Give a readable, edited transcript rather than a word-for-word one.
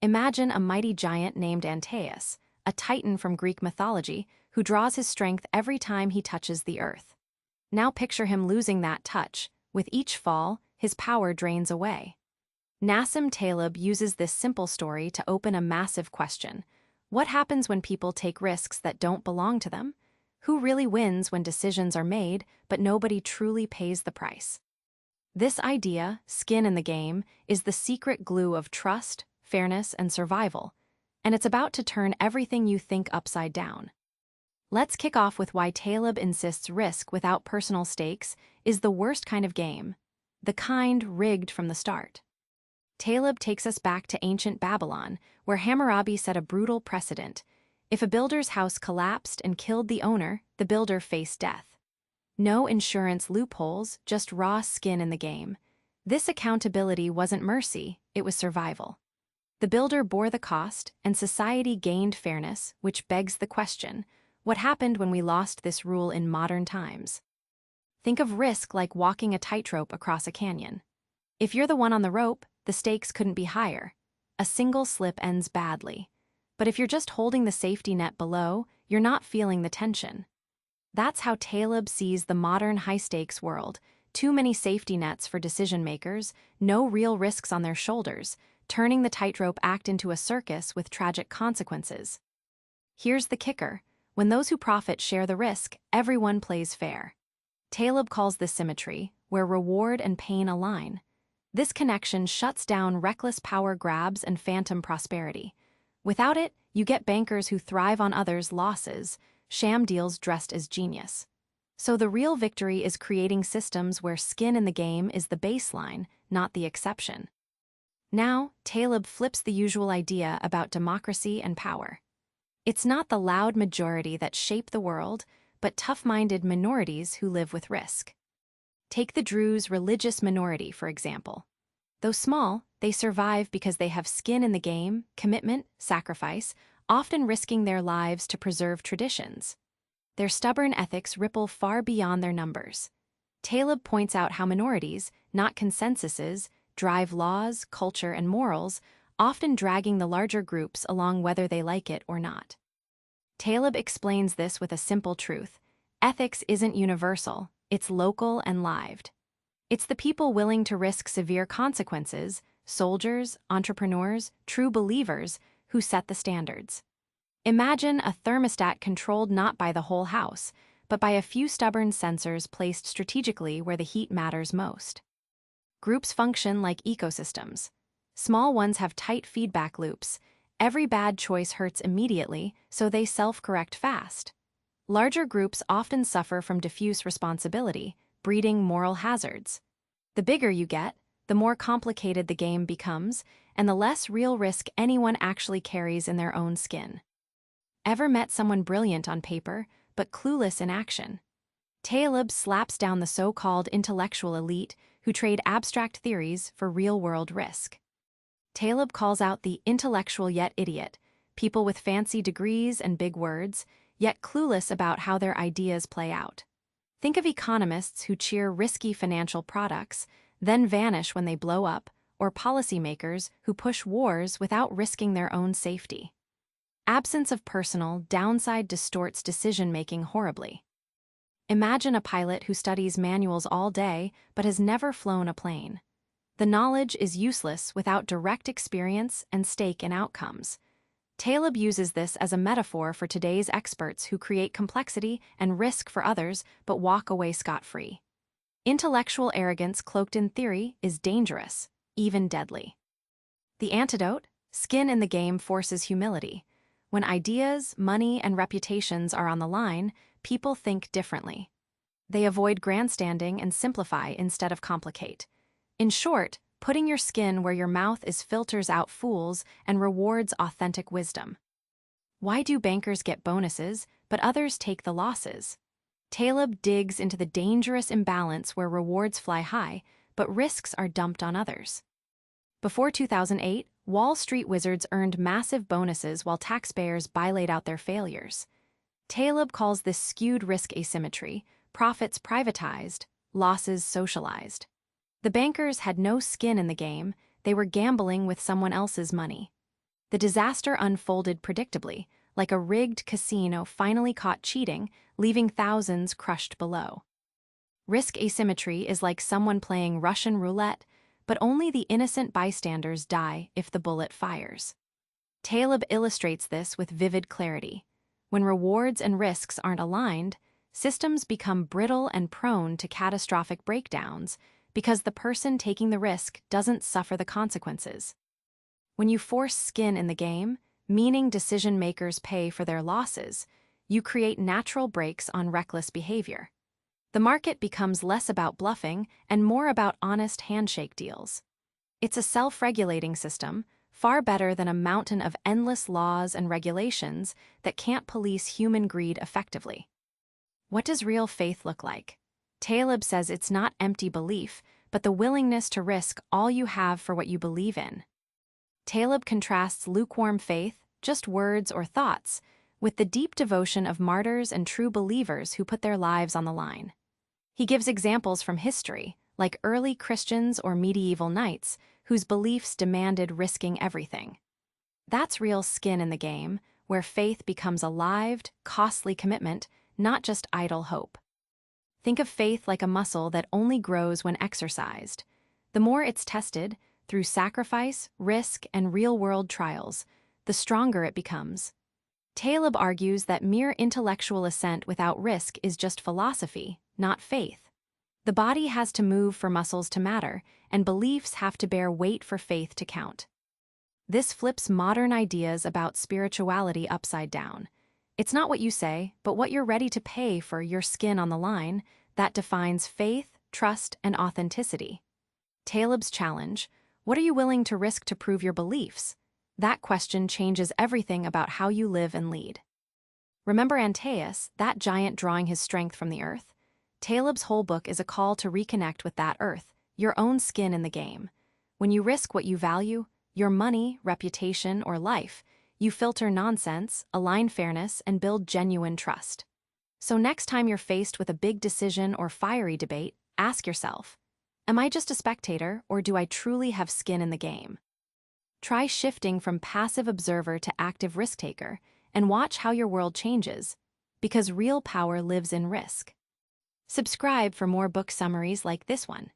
Imagine a mighty giant named Antaeus, a titan from Greek mythology who draws his strength every time he touches the earth. Now picture him losing that touch. With each fall, his power drains away. Nassim Taleb uses this simple story to open a massive question. What happens when people take risks that don't belong to them? Who really wins when decisions are made, but nobody truly pays the price? This idea, skin in the game, is the secret glue of trust, fairness, and survival, and it's about to turn everything you think upside down. Let's kick off with why Taleb insists risk without personal stakes is the worst kind of game, the kind rigged from the start. Taleb takes us back to ancient Babylon, where Hammurabi set a brutal precedent. If a builder's house collapsed and killed the owner, the builder faced death. No insurance loopholes, just raw skin in the game. This accountability wasn't mercy, it was survival. The builder bore the cost, and society gained fairness, which begs the question, what happened when we lost this rule in modern times? Think of risk like walking a tightrope across a canyon. If you're the one on the rope, the stakes couldn't be higher. A single slip ends badly. But if you're just holding the safety net below, you're not feeling the tension. That's how Taleb sees the modern high-stakes world. Too many safety nets for decision-makers, no real risks on their shoulders, turning the tightrope act into a circus with tragic consequences. Here's the kicker. When those who profit share the risk, everyone plays fair. Taleb calls this symmetry, where reward and pain align. This connection shuts down reckless power grabs and phantom prosperity. Without it, you get bankers who thrive on others' losses, sham deals dressed as genius. So the real victory is creating systems where skin in the game is the baseline, not the exception. Now, Taleb flips the usual idea about democracy and power. It's not the loud majority that shape the world, but tough-minded minorities who live with risk. Take the Druze religious minority, for example. Though small, they survive because they have skin in the game, commitment, sacrifice, often risking their lives to preserve traditions. Their stubborn ethics ripple far beyond their numbers. Taleb points out how minorities, not consensuses, drive laws, culture, and morals, often dragging the larger groups along whether they like it or not. Taleb explains this with a simple truth. Ethics isn't universal, it's local and lived. It's the people willing to risk severe consequences, soldiers, entrepreneurs, true believers, who set the standards. Imagine a thermostat controlled not by the whole house, but by a few stubborn sensors placed strategically where the heat matters most. Groups function like ecosystems. Small ones have tight feedback loops. Every bad choice hurts immediately, so they self-correct fast. Larger groups often suffer from diffuse responsibility, breeding moral hazards. The bigger you get, the more complicated the game becomes, and the less real risk anyone actually carries in their own skin. Ever met someone brilliant on paper, but clueless in action? Taleb slaps down the so-called intellectual elite who trade abstract theories for real-world risk. Taleb calls out the intellectual yet idiot, people with fancy degrees and big words, yet clueless about how their ideas play out. Think of economists who cheer risky financial products, then vanish when they blow up, or policymakers who push wars without risking their own safety. Absence of personal downside distorts decision-making horribly. Imagine a pilot who studies manuals all day but has never flown a plane. The knowledge is useless without direct experience and stake in outcomes. Taleb uses this as a metaphor for today's experts who create complexity and risk for others but walk away scot-free. Intellectual arrogance cloaked in theory is dangerous, even deadly. The antidote? Skin in the game forces humility. When ideas, money, and reputations are on the line, people think differently. They avoid grandstanding and simplify instead of complicate. In short, putting your skin where your mouth is filters out fools and rewards authentic wisdom. Why do bankers get bonuses, but others take the losses? Taleb digs into the dangerous imbalance where rewards fly high, but risks are dumped on others. Before 2008, Wall Street wizards earned massive bonuses while taxpayers bailaid out their failures. Taleb calls this skewed risk asymmetry, profits privatized, losses socialized. The bankers had no skin in the game, they were gambling with someone else's money. The disaster unfolded predictably, like a rigged casino finally caught cheating, leaving thousands crushed below. Risk asymmetry is like someone playing Russian roulette, but only the innocent bystanders die if the bullet fires. Taleb illustrates this with vivid clarity. When rewards and risks aren't aligned, systems become brittle and prone to catastrophic breakdowns because the person taking the risk doesn't suffer the consequences. When you force skin in the game, meaning decision-makers pay for their losses, you create natural brakes on reckless behavior. The market becomes less about bluffing and more about honest handshake deals. It's a self-regulating system, far better than a mountain of endless laws and regulations that can't police human greed effectively. What does real faith look like? Taleb says it's not empty belief, but the willingness to risk all you have for what you believe in. Taleb contrasts lukewarm faith, just words or thoughts, with the deep devotion of martyrs and true believers who put their lives on the line. He gives examples from history, like early Christians or medieval knights, whose beliefs demanded risking everything. That's real skin in the game, where faith becomes a lived, costly commitment, not just idle hope. Think of faith like a muscle that only grows when exercised. The more it's tested, through sacrifice, risk, and real-world trials, the stronger it becomes. Taleb argues that mere intellectual assent without risk is just philosophy, not faith. The body has to move for muscles to matter, and beliefs have to bear weight for faith to count. This flips modern ideas about spirituality upside down. It's not what you say, but what you're ready to pay for your skin on the line that defines faith, trust, and authenticity. Taleb's challenge: what are you willing to risk to prove your beliefs? That question changes everything about how you live and lead. Remember Antaeus, that giant drawing his strength from the earth? Taleb's whole book is a call to reconnect with that earth, your own skin in the game. When you risk what you value, your money, reputation, or life, you filter nonsense, align fairness, and build genuine trust. So next time you're faced with a big decision or fiery debate, ask yourself, am I just a spectator, or do I truly have skin in the game? Try shifting from passive observer to active risk-taker, and watch how your world changes, because real power lives in risk. Subscribe for more book summaries like this one.